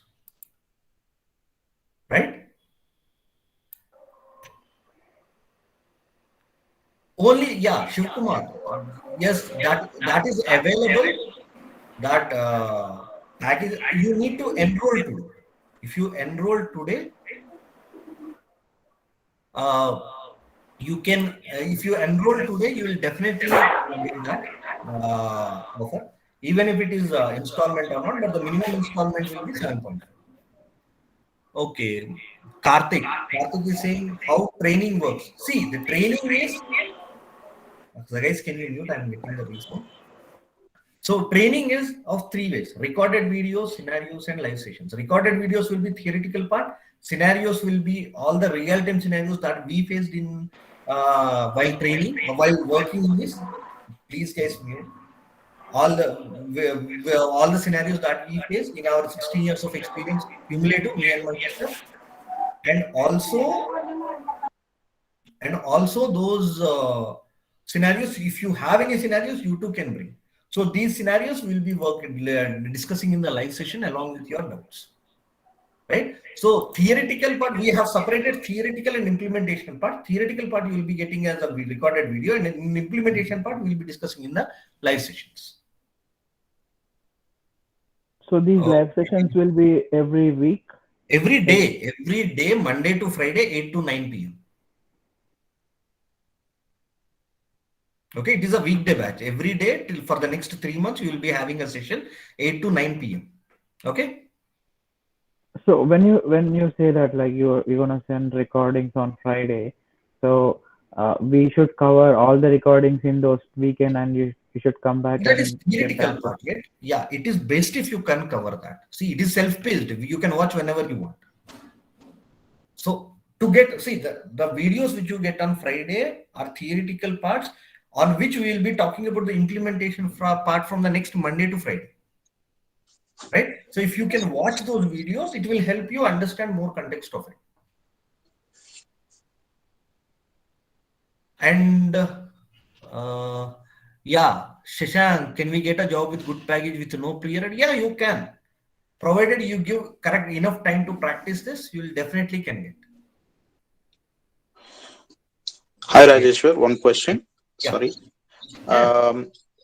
right? Only, yeah, Shivkumar. Yes, that is available. that package, you need to enroll today. If you enroll today, you can, if you enroll today, you will definitely get that offer, even if it is installment or not, but the minimum installment will be 7.5. Okay, Karthik is saying how training works. See, the training is, so guys, can you mute? I'm getting the response. So training is of three ways: recorded videos, scenarios, and live sessions. Recorded videos will be theoretical part. Scenarios will be all the real-time scenarios that we faced in while training or while working in this. Please guys mute. All the scenarios that we faced in our 16 years of experience, cumulative, me and my sister, and also those scenarios. If you have any scenarios, you too can bring. So these scenarios will be discussing in the live session along with your doubts, right? So theoretical part, we have separated theoretical and implementation part. Theoretical part you will be getting as a recorded video, and in implementation part we will be discussing in the live sessions. So these live sessions will be every week? Every day, Monday to Friday, 8 to 9 p.m. Okay, it is a weekday batch. Every day till for the next 3 months, you will be having a session 8 to 9 p.m. Okay. So when you say that like you're gonna send recordings on Friday, so we should cover all the recordings in those weekend, and you should come back. That is theoretical part. Yeah, it is best if you can cover that. See, it is self-paced. You can watch whenever you want. So to get, see, the videos which you get on Friday are theoretical parts, on which we will be talking about the implementation part from the next Monday to Friday, right? So if you can watch those videos, it will help you understand more context of it. And yeah, Shashank, can we get a job with good package with no period? Yeah, you can. Provided you give correct enough time to practice this, you will definitely can get. Hi Rajeshwar, one question. Yeah. Sorry.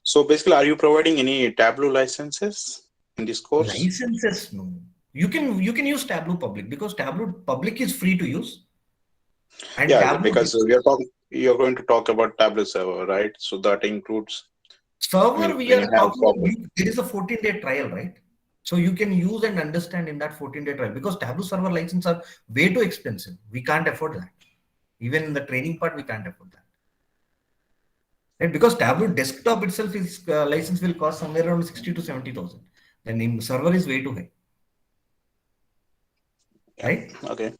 So basically, are you providing any Tableau licenses in this course? Licenses, no. You can use Tableau Public, because Tableau Public is free to use. And yeah, Tableau because you're going to talk about Tableau server, right? So that includes server. We are talking. There is a 14-day trial, right? So you can use and understand in that 14-day trial, because Tableau server licenses are way too expensive. We can't afford that. Even in the training part, we can't afford that. Right? Because Tableau desktop itself is license will cost somewhere around 60 to 70,000. Then in server is way too high. Right? Okay.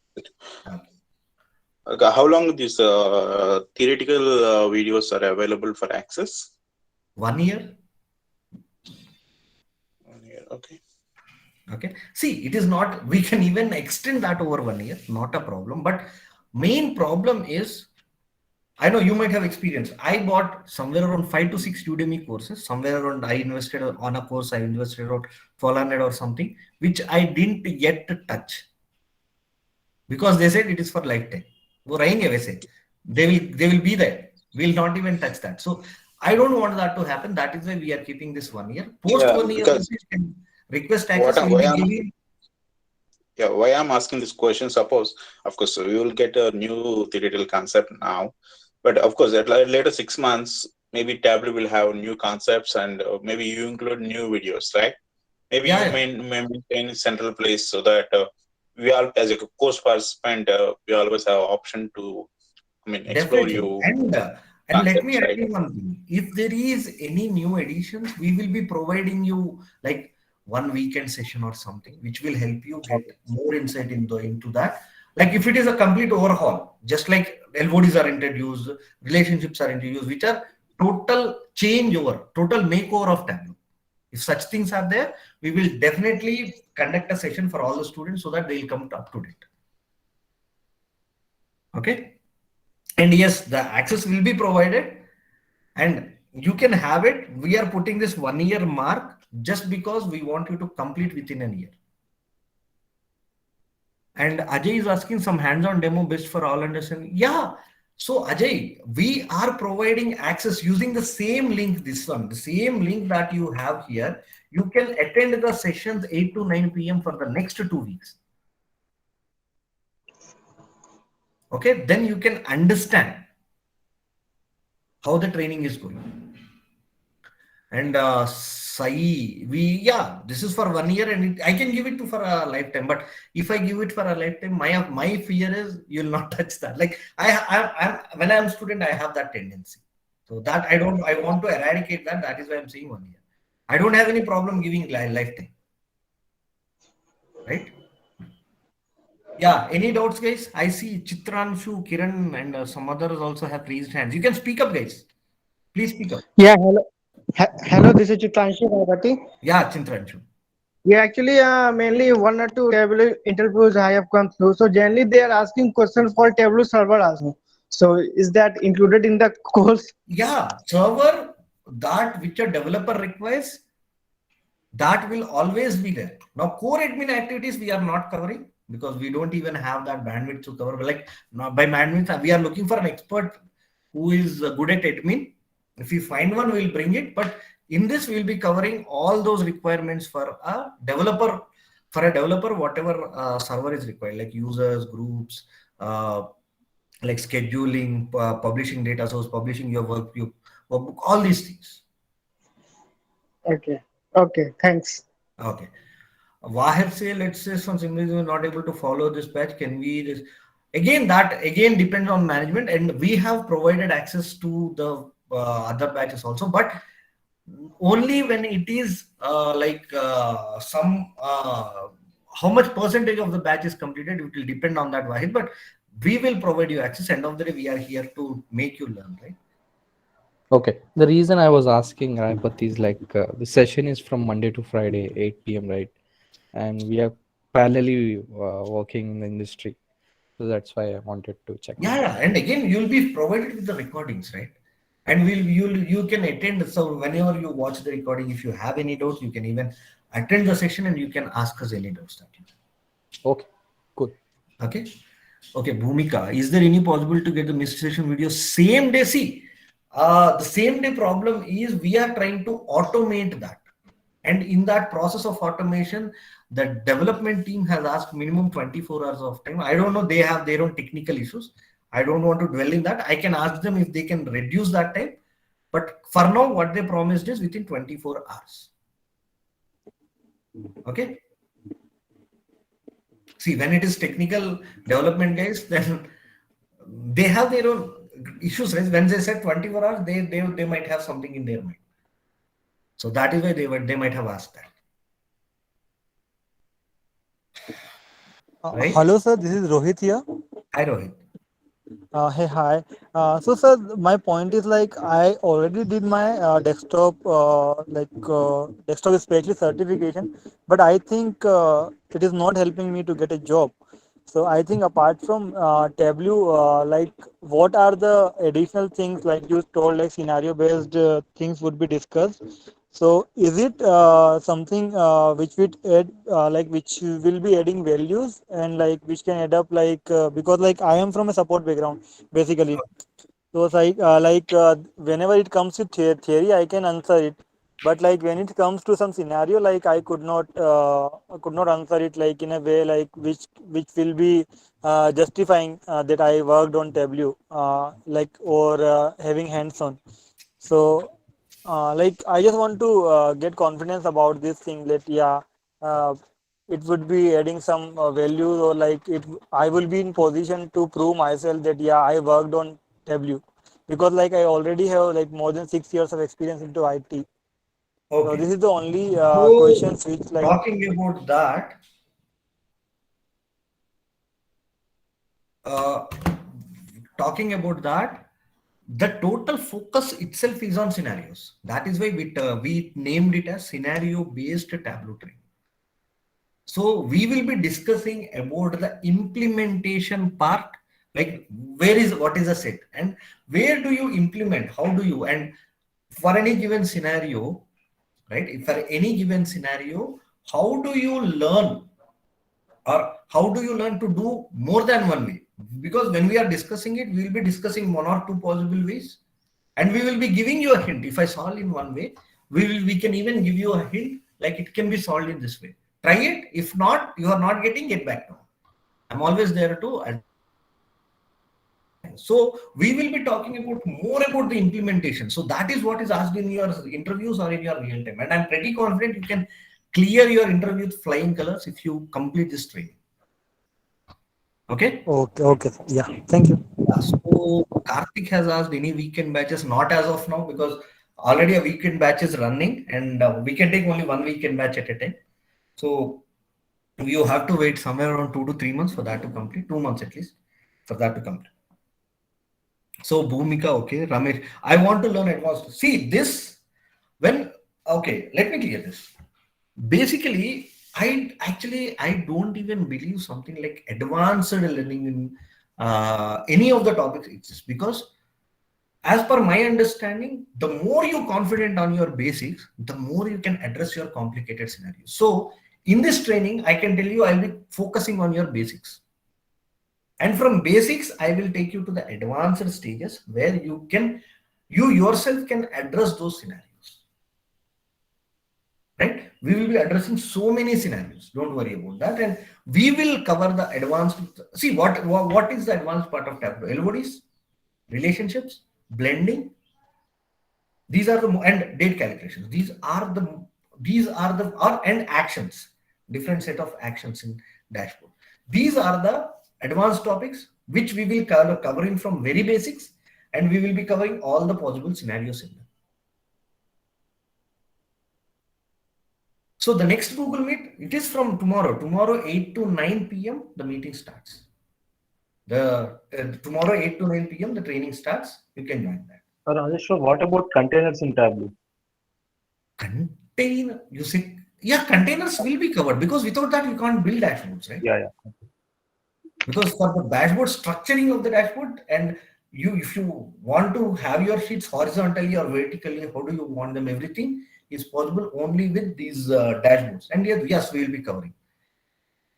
How long these theoretical videos are available for access? 1 year. 1 year. Okay. Okay. See, it is not, we can even extend that over 1 year, not a problem. But main problem is, I know you might have experience. I bought somewhere around 5 to 6 Udemy courses. Somewhere around, I invested on a course, I invested around 1,200 or something, which I didn't yet touch, because they said it is for lifetime. They will be there. We'll not even touch that. So I don't want that to happen. That is why we are keeping this 1 year. Post 1 year, request access. Why I'm asking this question? Suppose, of course, we will get a new theoretical concept now, but of course, at later 6 months, maybe Tableau will have new concepts, and maybe you include new videos, right? Maybe you may maintain a central place, so that we all, as a course participant, we always have option to, explore you. And let me add you one thing. If there is any new additions, we will be providing you like 1 weekend session or something, which will help you get more insight into that. Like if it is a complete overhaul, just like LODs are introduced, relationships are introduced, which are total changeover, total makeover of Tableau. If such things are there, we will definitely conduct a session for all the students so that they will come up to date. Okay. And yes, the access will be provided and you can have it. We are putting this 1 year mark just because we want you to complete within a year. And Ajay is asking some hands-on demo best for all understanding. Yeah. So Ajay, we are providing access using the same link, this one, the same link that you have here. You can attend the sessions 8 to 9 p.m. for the next 2 weeks. Okay, then you can understand how the training is going. And Sai, this is for 1 year, and I can give it to for a lifetime. But if I give it for a lifetime, my fear is you'll not touch that. Like I when I'm a student, I have that tendency. So that I want to eradicate that. That is why I'm saying 1 year. I don't have any problem giving lifetime. Right? Yeah. Any doubts, guys? I see Chitranshu, Kiran, and some others also have raised hands. You can speak up, guys. Please speak up. Yeah, hello. Hello, this is Chitranshu Bhavati. Yeah, Chitranshu. Yeah, actually, mainly 1 or 2 Tableau interviews I have gone through. So generally, they are asking questions for Tableau server also. So is that included in the course? Yeah, server, that which a developer requires, that will always be there. Now, core admin activities we are not covering because we don't even have that bandwidth to cover. Like now, by bandwidth, we are looking for an expert who is good at admin. If we find one, we'll bring it. But in this, we'll be covering all those requirements for a developer. For a developer, whatever server is required, like users, groups, like scheduling, publishing data source, publishing your workbook, all these things. Okay. Okay. Thanks. Okay. Wahid say, let's say something is not able to follow this batch. Can we again depends on management, and we have provided access to the other batches also, but only when it is how much percentage of the batch is completed, it will depend on that, Wahid, but we will provide you access. End of the day, we are here to make you learn, right? Okay. The reason I was asking, Raipat, is like the session is from Monday to Friday, 8 p.m., right? And we are parallelly working in the industry. So that's why I wanted to check. Yeah. And again, you'll be provided with the recordings, right? And you can attend. So whenever you watch the recording, if you have any doubts, you can even attend the session and you can ask us any doubts that you have. Okay, good. Okay, Bhumika, is there any possible to get the missed session video same day? See, the same day problem is we are trying to automate that. And in that process of automation, the development team has asked minimum 24 hours of time. I don't know, they have their own technical issues. I don't want to dwell in that. I can ask them if they can reduce that time. But for now, what they promised is within 24 hours. Okay. See, when it is technical development guys, then they have their own issues. Right? When they said 24 hours, they might have something in their mind. So that is why they might have asked that. Right? Hello, sir. This is Rohit here. Hi, Rohit. Hey, hi. So, sir, my point is like I already did my desktop, desktop specialist certification, but I think it is not helping me to get a job. So, I think apart from Tableau, like what are the additional things like you told, like scenario-based things would be discussed. So, is it something which would add, which will be adding values and like which can add up, because like I am from a support background basically. So it's whenever it comes to theory, I can answer it, but like when it comes to some scenario, like I could not answer it like in a way like which will be justifying that I worked on Tableau, or having hands-on. So. I just want to get confidence about this thing that it would be adding some values, or like I will be in position to prove myself that I worked on Tableau, because like I already have like more than 6 years of experience into IT. Okay. So this is the only questions which like talking about that. The total focus itself is on scenarios. That is why we named it as scenario-based Tableau training. So we will be discussing about the implementation part, like what is a set and where do you implement, how do you, and for any given scenario, right? For any given scenario, how do you learn, or how do you learn to do more than one way? Because when we are discussing it, we will be discussing one or two possible ways, and we will be giving you a hint. If I solve in one way, we can even give you a hint like it can be solved in this way. Try it. If not, you are not getting, get back to me. I'm always there to. So we will be talking about more about the implementation. So that is what is asked in your interviews or in your real time. And I'm pretty confident you can clear your interview with flying colors if you complete this training. Okay. Okay. Yeah. Thank you. So Karthik has asked any weekend batches, not as of now, because already a weekend batch is running, and we can take only one weekend batch at a time. So you have to wait somewhere around 2 to 3 months for that to complete, 2 months at least for that to complete. So Bhumika, okay, Ramesh, I want to learn advanced. See this okay, let me clear this. Basically, I don't even believe something like advanced learning in any of the topics exists, because as per my understanding, the more you're confident on your basics, the more you can address your complicated scenarios. So in this training, I can tell you I'll be focusing on your basics. And from basics, I will take you to the advanced stages where you yourself can address those scenarios. Right? We will be addressing so many scenarios. Don't worry about that. And we will cover the advanced. See, what is the advanced part of Tableau? LODs, relationships, blending. These are and date calculations. These are and actions. Different set of actions in dashboard. These are the advanced topics which we will covering from very basics, and we will be covering all the possible scenarios in them. So the next Google Meet, it is from tomorrow. Tomorrow 8 to 9 p.m. the meeting starts. Tomorrow 8 to 9 p.m. the training starts. You can join that. Rajesh, what about containers in Tableau? Containers will be covered, because without that you can't build dashboards, right? Yeah. Because for the dashboard structuring of the dashboard, and if you want to have your sheets horizontally or vertically, how do you want them? Everything is possible only with these dashboards. And yes, we will be covering.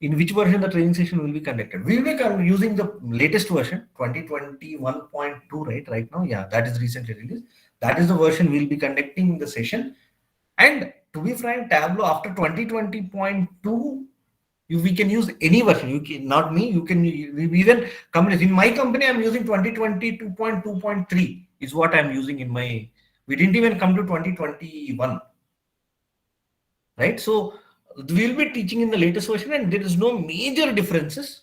In which version the training session will be conducted? We will be using the latest version, 2021.2, right now. Yeah, that is recently released. That is the version we'll be conducting the session. And to be frank, Tableau after 2020.2, we can use any version. You can, not me. You can even companies. In my company, I'm using 2022.2.3 is what I'm using in my. We didn't even come to 2021, right? So we'll be teaching in the latest version, and there is no major differences.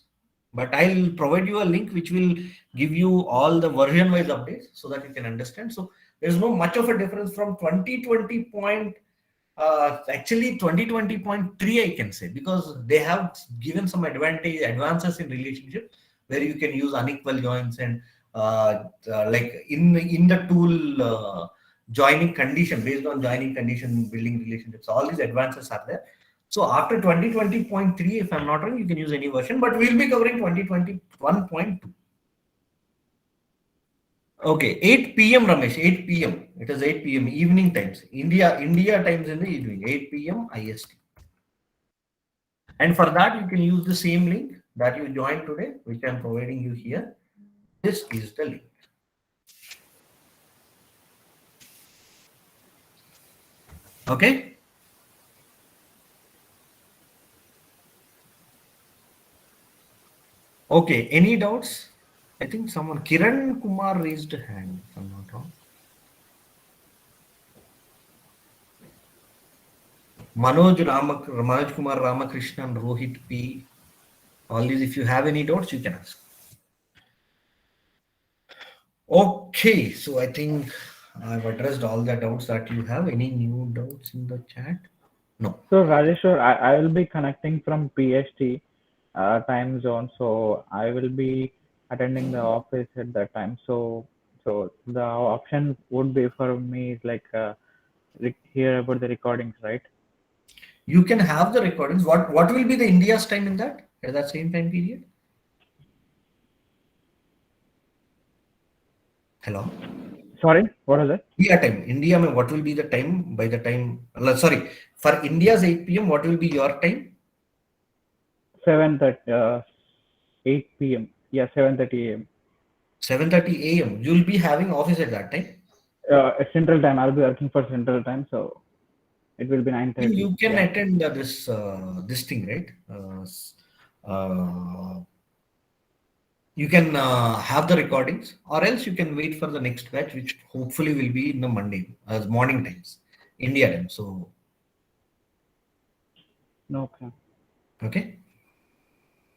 But I'll provide you a link which will give you all the version-wise updates so that you can understand. So there's no much of a difference from 2020. Actually 2020.3 I can say, because they have given some advances in relationship where you can use unequal joins and like in the tool joining condition, based on joining condition, building relationships. All these advances are there. So after 2020.3, if I'm not wrong, you can use any version, but we'll be covering 2021.2. Okay, 8 p.m. Ramesh, 8 p.m. It is 8 p.m. evening times. India times in the evening, 8 p.m. IST. And for that, you can use the same link that you joined today, which I'm providing you here. This is the link. Okay. Okay, any doubts? I think someone, Kiran Kumar raised a hand, if I'm not wrong. Manoj Kumar Ramakrishnan, Rohit P. All these, if you have any doubts, you can ask. Okay, so I think I've addressed all the doubts that you have. Any new doubts in the chat? No. So Rajesh, I will be connecting from PST time zone, so I will be attending the office at that time. So the option would be for me like hear about the recordings, right? You can have the recordings. What will be the India's time in that at that same time period? Hello. Sorry, what is it? India time. India, what will be the time by the time? Sorry, for India's 8 p.m. What will be your time? 8 p.m. Yeah, 7:30 a.m. 7:30 a.m. You'll be having office at that time. Central time. I'll be working for Central time, so it will be 9:30. You can Yeah. attend this thing, right? You can have the recordings, or else you can wait for the next batch, which hopefully will be in the Monday, morning times, India time. So, Okay. okay,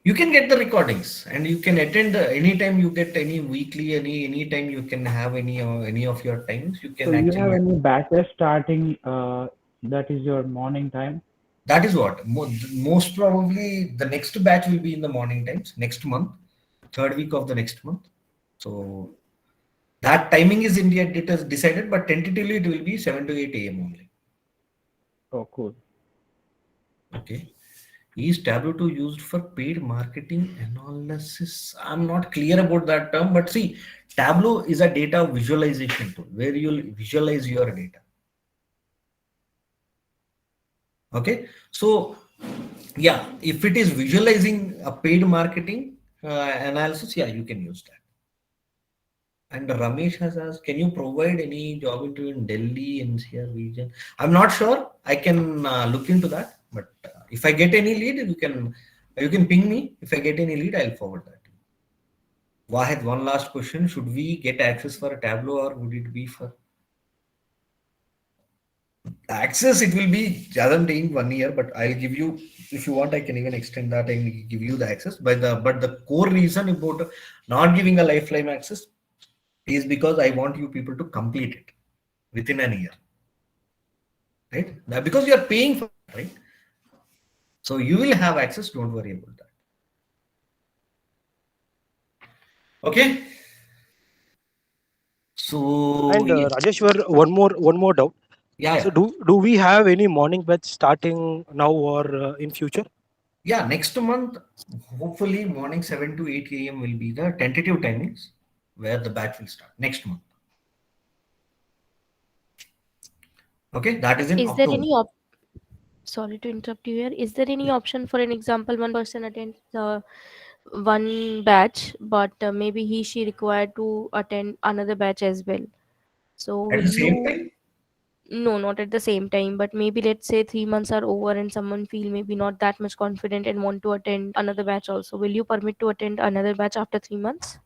you can get the recordings, and you can attend anytime you get any weekly, any time you can have any of your times. You can So you actually. have any batches starting? That is your morning time. That is what most probably the next batch will be in the morning times next month, 3rd week of the next month. So that timing is India it is decided, but tentatively it will be 7 to 8 a.m. only. Oh, cool. Okay. Is Tableau 2 used for paid marketing analysis? I'm not clear about that term, but see, Tableau is a data visualization tool where you'll visualize your data. Okay. So yeah, if it is visualizing a paid marketing analysis, yeah, you can use that. And Ramesh has asked, can you provide any job interview in Delhi NCR region? I'm not sure. I can look into that. But if I get any lead, you can ping me. If I get any lead, I'll forward that. Wahid, one last question. Should we get access for a Tableau, or would it be for access? It will be Jadam taking 1 year, but I'll give you, if you want, I can even extend that and give you the access. But the core reason about not giving a lifetime access is because I want you people to complete it within a year, right? Now, because you are paying for it, right? So you will have access. Don't worry about that. Okay. So And Rajeshwar, one more doubt. Yeah. So do we have any morning batch starting now or in future? Yeah, next month, hopefully morning 7 to 8 a.m. will be the tentative timings where the batch will start next month. Okay, that is in Is October. there any sorry to interrupt you here. Is there any option for an example, one person attends one batch, but maybe she required to attend another batch as well? So At will the same you? time? No, not at the same time, but maybe let's say 3 months are over and someone feel maybe not that much confident and want to attend another batch also. Will you permit to attend another batch after 3 months?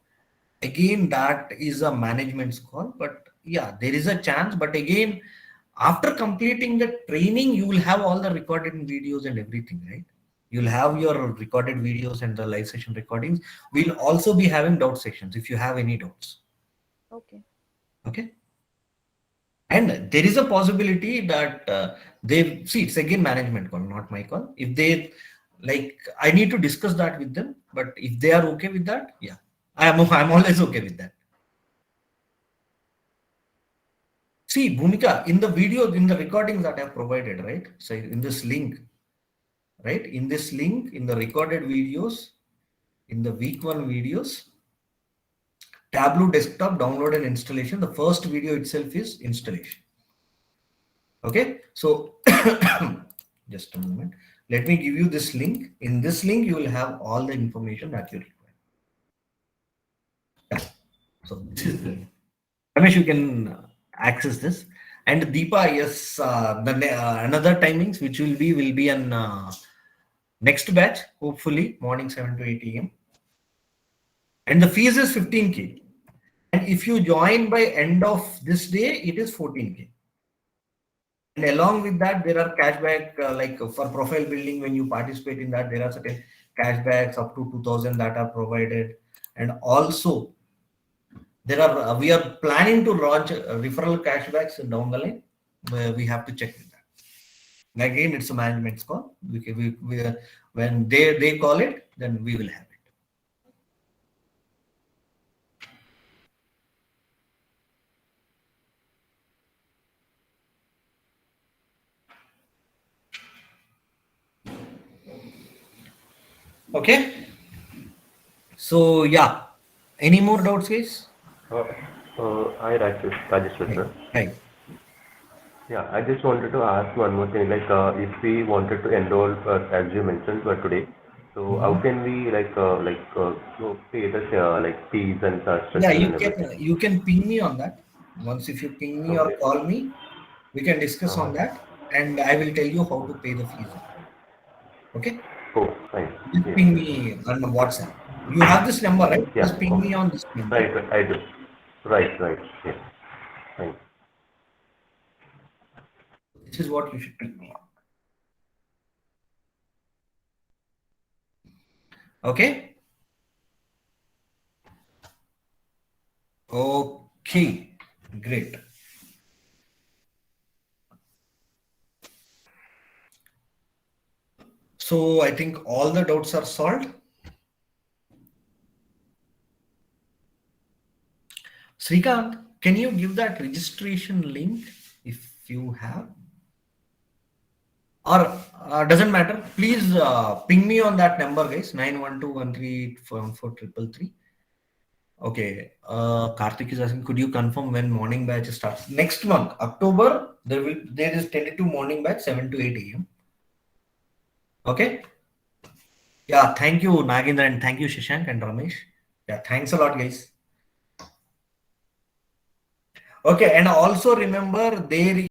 Again, that is a management's call, but yeah, there is a chance. But again, after completing the training, you will have all the recorded videos and everything, right? You'll have your recorded videos and the live session recordings. We'll also be having doubt sections if you have any doubts. Okay. Okay. And there is a possibility that they see, it's again management call, not my call. If they like, I need to discuss that with them, but if they are okay with that, yeah, I'm always okay with that. See, Bhumika, in the video, in the recordings that I have provided, right? So in this link, right? In this link, in the recorded videos, in the week 1 videos, Tableau desktop download and installation. The first video itself is installation. Okay, so just a moment. Let me give you this link. In this link, you will have all the information that you require. Yeah. So this is the Ramesh, you can access this. And Deepa, yes, another timings which will be on next batch, hopefully morning 7 to 8 a.m. And the fees is 15K. And if you join by end of this day, it is 14K. And along with that, there are cashback like for profile building. When you participate in that, there are certain cashbacks up to 2,000 that are provided. And also, there are we are planning to launch referral cashbacks down the line. We have to check with that. Again, it's a management's call. When they call it, then we will have it. Okay. So yeah, any more doubts, guys? Hi, Rajeshwar, sir. Hi. Yeah, I just wanted to ask one more thing. Like, if we wanted to enroll, as you mentioned, today, So how can we pay the fees and structure Yeah, and everything? you can ping me on that. Once if you ping me or Okay. call me, we can discuss Uh-huh. on that, and I will tell you how to pay the fees. Okay? Oh, fine. Just Yes, ping yes. me on WhatsApp. You have this number, right? Yeah. Just ping Okay. me on this number. Right, right. I do. Right, right. Yes. Fine. This is what you should ping me on. Okay? Okay. Great. So I think all the doubts are solved. Srikant, can you give that registration link if you have? Or doesn't matter. Please ping me on that number, guys. 9121381433. Okay. Karthik is asking, could you confirm when morning batch starts? Next month, October, there is tentative morning batch 7 to 8 a.m. Okay. Yeah, thank you, Nagendra, and thank you, Shashank and Ramesh. Yeah, thanks a lot, guys. Okay, and also remember there